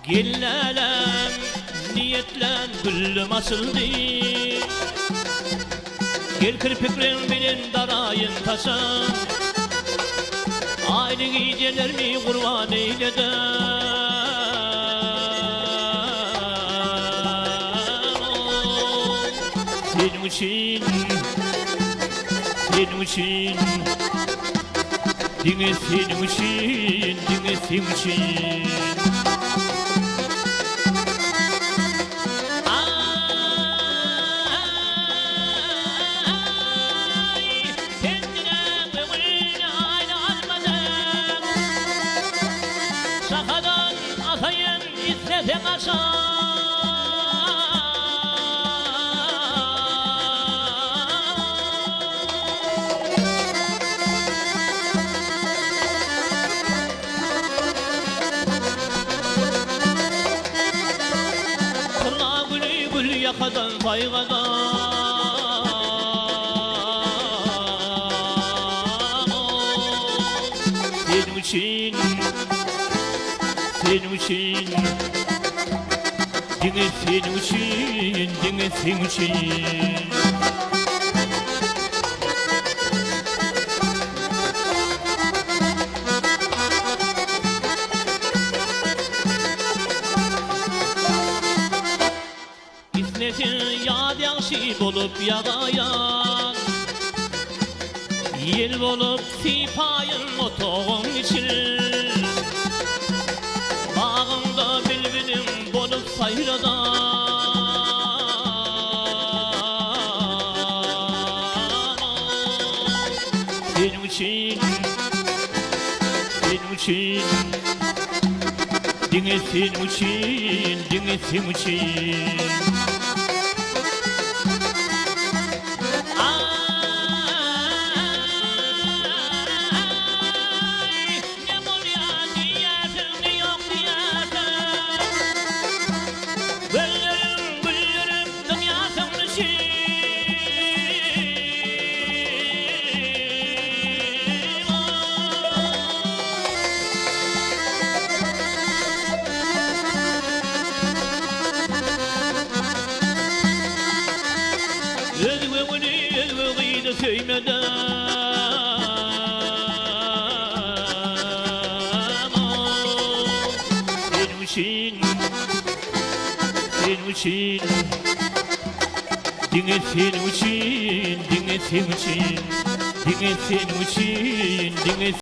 Gellenem niyetlen güllüm asıldı. Gel kirpiklerin bilen darayın tasa. Aynı gecelerimi kurban eyleden. Senin için, senin için, dine senin için, dine senin için. Şakadan atayın izzete kaçar. Kırla gülü gül yakadan faygadan. Senin için, senin için, dine senin için, dine senin için. İsmetin yad yakşı bolup yağayan, yel bolup sipayın otoğun için. Bağımda bilbilim bolup sayradan. Senin için, senin için, dine senin için, dine senin için. Söymeden senin için, senin için, dine senin için, dine senin için, dine senin için, dine